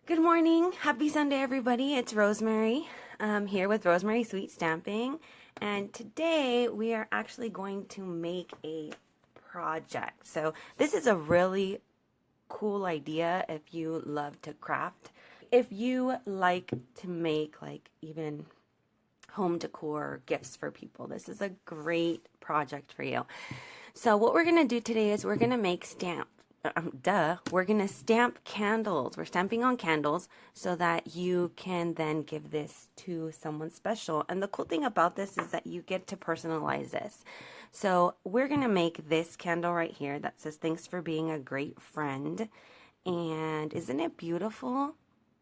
Good morning. Happy Sunday, everybody. It's Rosemary here with Rosemary Sweet Stamping. And today we are actually going to make a project. So this is a really cool idea if you love to craft. If you like to make like even home decor gifts for people, this is a great project for you. So what we're going to do today is we're going to make we're going to stamp candles. We're stamping on candles so that you can then give this to someone special. And the cool thing about this is that you get to personalize this. So we're going to make this candle right here that says, "Thanks for being a great friend." And isn't it beautiful?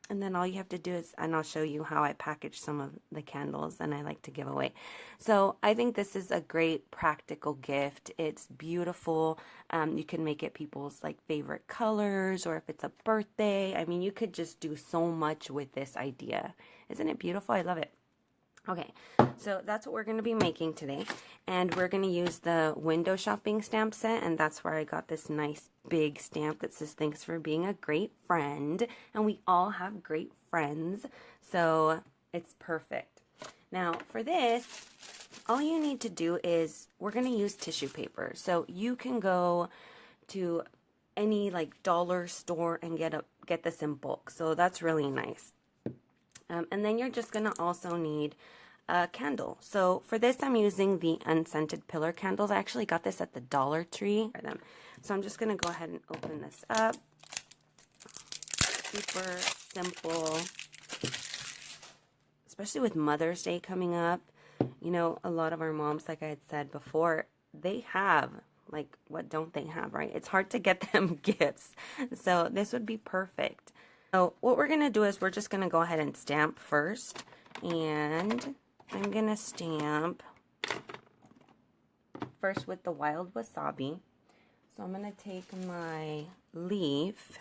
And then all you have to do is, and I'll show you how I package some of the candles and I like to give away. So I think this is a great practical gift. It's beautiful. You can make it people's like favorite colors, or if it's a birthday. I mean, you could just do so much with this idea. Isn't it beautiful? I love it. Okay, so that's what we're going to be making today, and we're going to use the window shopping stamp set, and that's where I got this nice big stamp that says, "Thanks for being a great friend," and we all have great friends, so it's perfect. Now for this, all you need to do is, we're going to use tissue paper, so you can go to any like dollar store and get this in bulk, so that's really nice. And then you're just going to also need a candle. So for this, I'm using the unscented pillar candles. I actually got this at the Dollar Tree. So I'm just going to go ahead and open this up. Super simple, especially with Mother's Day coming up. You know, a lot of our moms, like I had said before, they have, like, what don't they have, right? It's hard to get them gifts. So this would be perfect. So what we're going to do is we're just going to go ahead and stamp first, and I'm going to stamp first with the wild wasabi. So I'm going to take my leaf,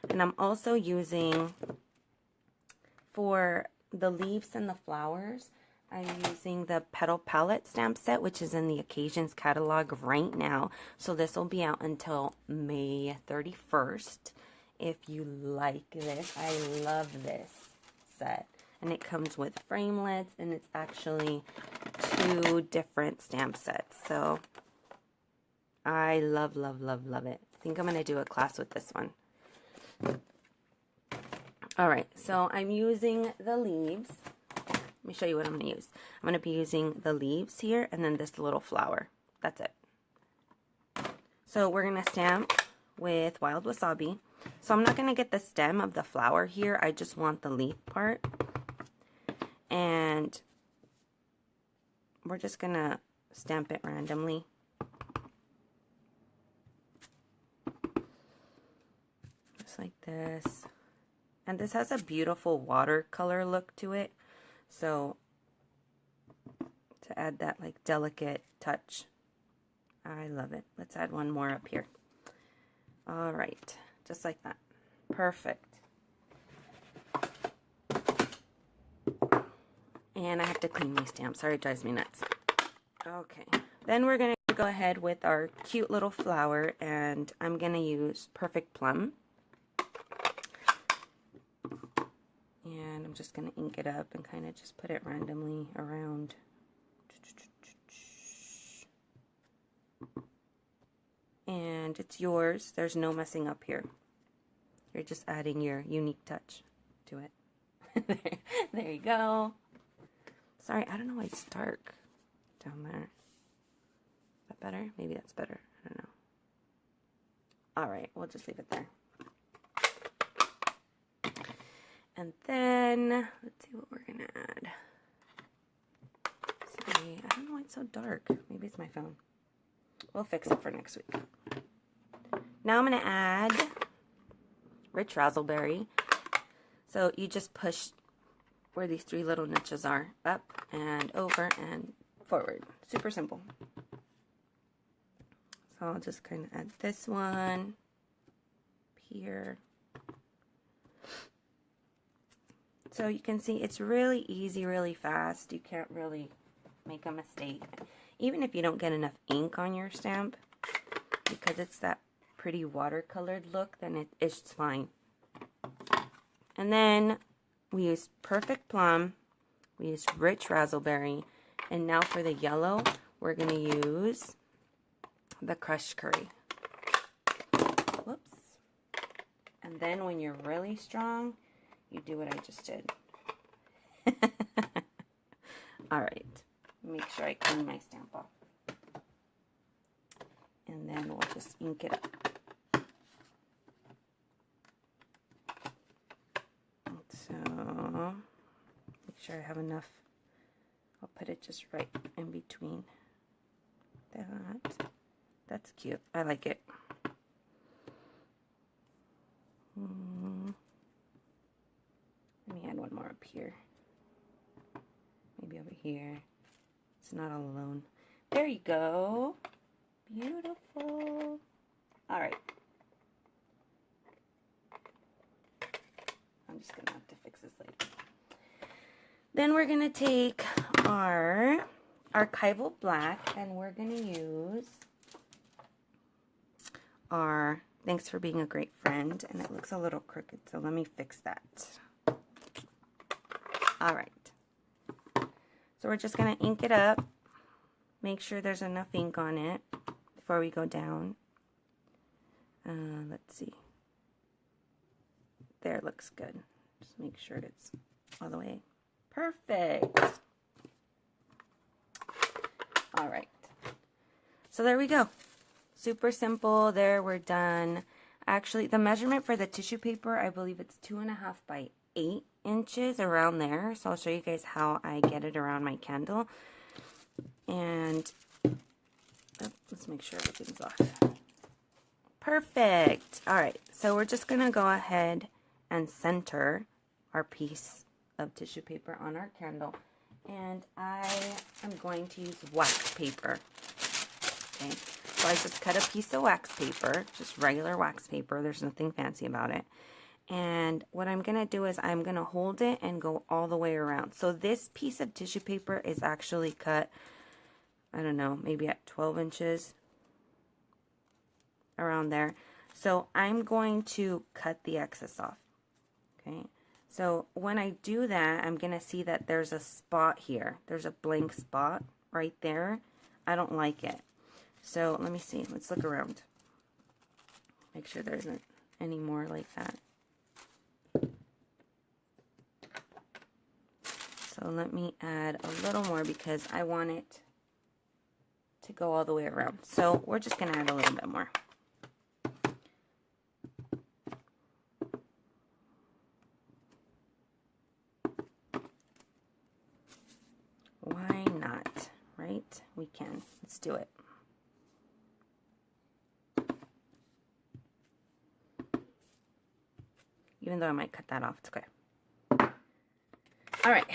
and I'm also using, for the leaves and the flowers, I'm using the Petal Palette Stamp Set, which is in the Occasions catalog right now. So this will be out until May 31st. If you like this, I love this set, and it comes with framelits, and it's actually 2 different stamp sets, so I love it. I think I'm going to do a class with this one. Alright, so I'm using the leaves. Let me show you what I'm going to use. I'm going to be using the leaves here, and then this little flower. That's it. So we're going to stamp with wild wasabi. So I'm not going to get the stem of the flower here. I just want the leaf part. And we're just going to stamp it randomly. Just like this. And this has a beautiful watercolor look to it. So to add that like delicate touch. I love it. Let's add one more up here. All right. Just like that. Perfect. And I have to clean my stamp. Sorry, it drives me nuts. Okay. Then we're going to go ahead with our cute little flower, and I'm going to use Perfect Plum. And I'm just going to ink it up and kind of just put it randomly around. And it's yours. There's no messing up here. You're just adding your unique touch to it. There you go. Sorry, I don't know why it's dark down there. Is that better? Maybe that's better. I don't know. Alright, we'll just leave it there. And then, let's see what we're going to add. Sorry, I don't know why it's so dark. Maybe it's my phone. We'll fix it for next week. Now I'm going to add rich razzleberry. So you just push where these 3 little niches are, up and over and forward. Super simple. So I'll just kind of add this one here. So you can see it's really easy, really fast. You can't really make a mistake. Even if you don't get enough ink on your stamp, because it's that pretty watercolored look, then it's fine. And then we used Perfect Plum, we used Rich Razzleberry, and now for the yellow, we're going to use the Crushed Curry. Whoops. And then when you're really strong, you do what I just did. Alright, make sure I clean my stamp off. And then we'll just ink it up. So, make sure I have enough. I'll put it just right in between that. That's cute. I like it. Let me add one more up here. Maybe over here. It's not all alone. There you go. Beautiful. All right. I'm just going to have to fix this later. Then we're going to take our archival black and we're going to use our Thanks for Being a Great Friend. And it looks a little crooked, so let me fix that. All right. So we're just going to ink it up. Make sure there's enough ink on it before we go down. Let's see. There, it looks good. Just make sure it's all the way. Perfect. All right. So there we go. Super simple. There, we're done. Actually, the measurement for the tissue paper, I believe it's 2.5 by 8 inches, around there. So I'll show you guys how I get it around my candle. And let's make sure everything's off. Perfect. All right. So we're just going to go ahead and center our piece of tissue paper on our candle. And I am going to use wax paper. Okay. So I just cut a piece of wax paper, just regular wax paper. There's nothing fancy about it. And what I'm going to do is I'm going to hold it and go all the way around. So this piece of tissue paper is actually cut, I don't know, maybe at 12 inches, around there. So I'm going to cut the excess off. Okay. So when I do that, I'm going to see that there's a spot here. There's a blank spot right there. I don't like it. So let me see. Let's look around. Make sure there isn't any more like that. So let me add a little more because I want it to go all the way around. So we're just going to add a little bit more. Why not, right? We can. Let's do it. Even though I might cut that off, it's okay. All right,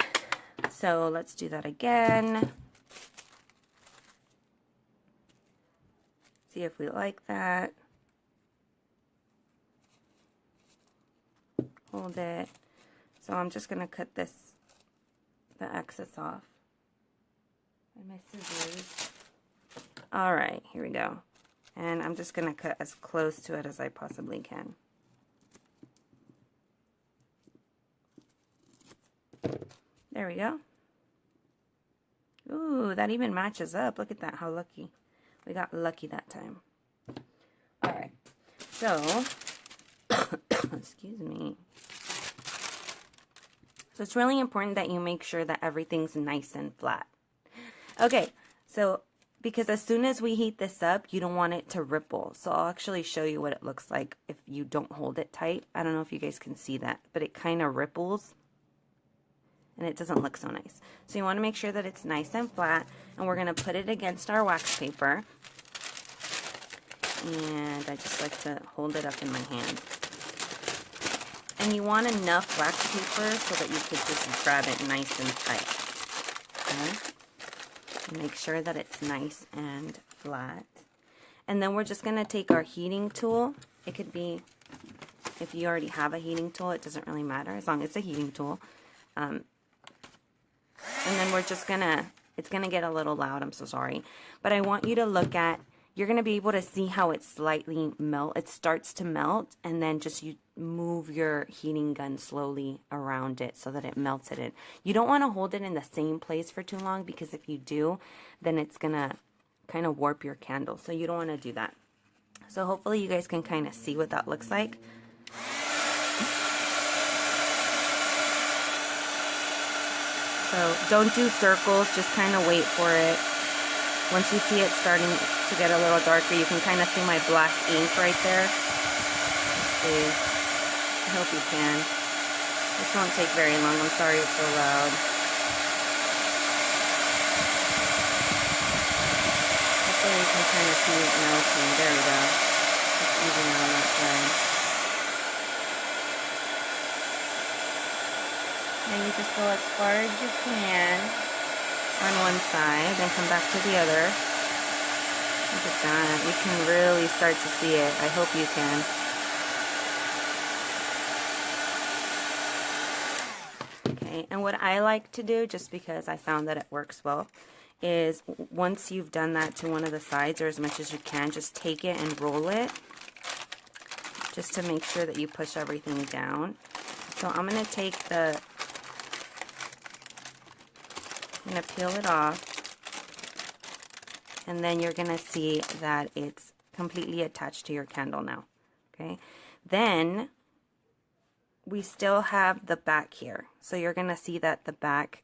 so let's do that again. See if we like that. Hold it. So I'm just going to cut the excess off. And my scissors. All right, here we go. And I'm just going to cut as close to it as I possibly can. There we go. Ooh, that even matches up. Look at that, how lucky. We got lucky that time. All right, so, excuse me. So it's really important that you make sure that everything's nice and flat. Okay, so because as soon as we heat this up, you don't want it to ripple. So I'll actually show you what it looks like if you don't hold it tight. I don't know if you guys can see that, but it kind of ripples. And it doesn't look so nice. So you want to make sure that it's nice and flat. And we're going to put it against our wax paper. And I just like to hold it up in my hand. And you want enough wax paper so that you could just grab it nice and tight. Okay? And make sure that it's nice and flat. And then we're just going to take our heating tool. It could be, if you already have a heating tool, it doesn't really matter as long as it's a heating tool. And then we're just gonna, it's gonna get a little loud, I'm so sorry. But I want you to look at you're going to be able to see how it slightly it starts to melt, and then just you move your heating gun slowly around it so that it melts it in. You don't want to hold it in the same place for too long, because if you do, then it's going to kind of warp your candle. So you don't want to do that. So hopefully you guys can kind of see what that looks like. So don't do circles, just kind of wait for it. Once you see it starting to get a little darker, you can kind of see my black ink right there. Let's see. I hope you can. This won't take very long. I'm sorry it's so loud. Hopefully you can kind of see it melting. There we go. It's even on that side. Now you just go as far as you can on one side, then come back to the other. Look at that. You can really start to see it. I hope you can. Okay, and what I like to do, just because I found that it works well, is once you've done that to one of the sides, or as much as you can, just take it and roll it, just to make sure that you push everything down. So I'm going to take I'm going to peel it off, and then you're going to see that it's completely attached to your candle now. Okay, then we still have the back here, so you're going to see that the back,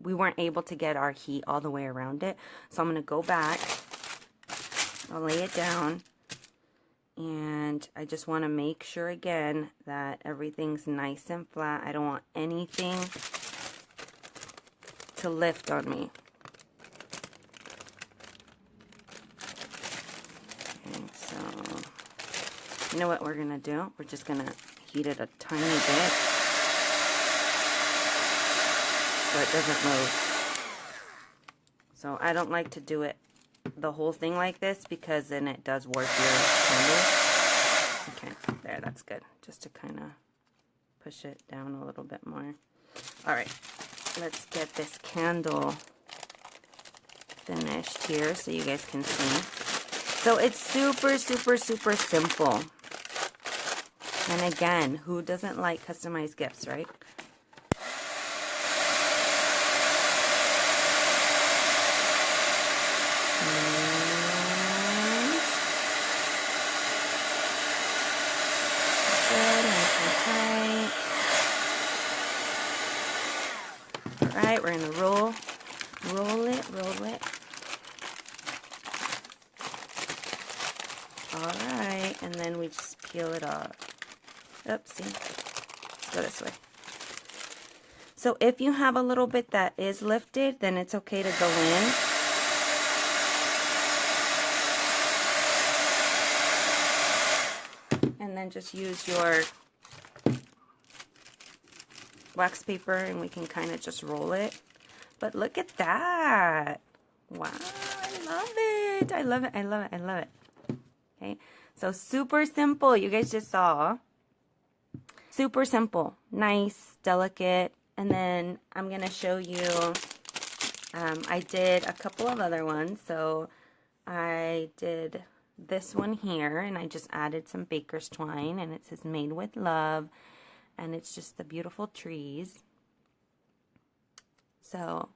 we weren't able to get our heat all the way around it. So I'm going to go back, I'll lay it down, and I just want to make sure again that everything's nice and flat. I don't want anything to lift on me. Okay, so you know what we're gonna do? We're just gonna heat it a tiny bit so it doesn't move. So I don't like to do it the whole thing like this, because then it does warp your candle. Okay, there, that's good. Just to kind of push it down a little bit more. All right. Let's get this candle finished here so you guys can see. So it's super, super, super simple. And again, who doesn't like customized gifts, right? Good, nice and tight. Alright, we're going to roll it. Alright, and then we just peel it off. Oopsie. Let's go this way. So if you have a little bit that is lifted, then it's okay to go in. And then just use your wax paper, and we can kind of just roll it. But look at that. Wow, I love it. I love it. I love it. I love it. Okay, so super simple. You guys just saw. Super simple. Nice, delicate. And then I'm going to show you, I did a couple of other ones. So I did this one here, and I just added some baker's twine, and it says made with love. And it's just the beautiful trees. So,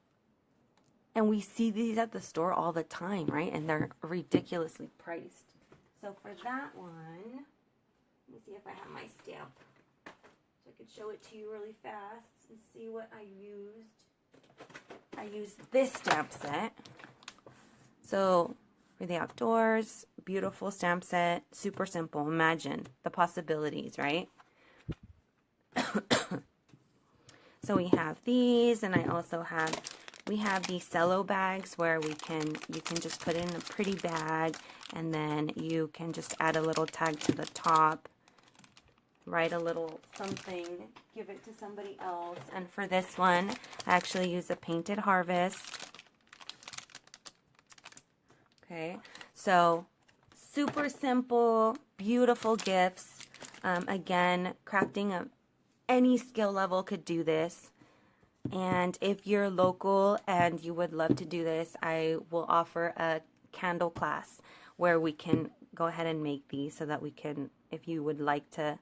and we see these at the store all the time, right? And they're ridiculously priced. So for that one, let me see if I have my stamp. So I could show it to you really fast and see what I used. I used this stamp set. So for the outdoors, beautiful stamp set, super simple. Imagine the possibilities, right? So we have these, and I also have, we have these cello bags where you can just put in a pretty bag, and then you can just add a little tag to the top, write a little something, give it to somebody else. And for this one, I actually use a painted harvest. Okay, so super simple, beautiful gifts. Again, crafting any skill level could do this. And if you're local and you would love to do this, I will offer a candle class where we can go ahead and make these so that we can, if you would like to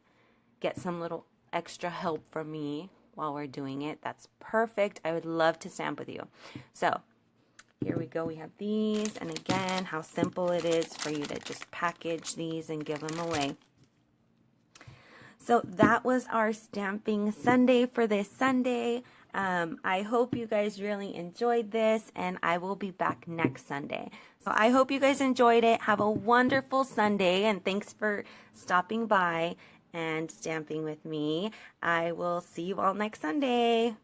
get some little extra help from me while we're doing it, that's perfect. I would love to stamp with you. So here we go. We have these, and again, how simple it is for you to just package these and give them away. So that was our stamping Sunday for this Sunday. I hope you guys really enjoyed this, and I will be back next Sunday. So I hope you guys enjoyed it. Have a wonderful Sunday, and thanks for stopping by and stamping with me. I will see you all next Sunday.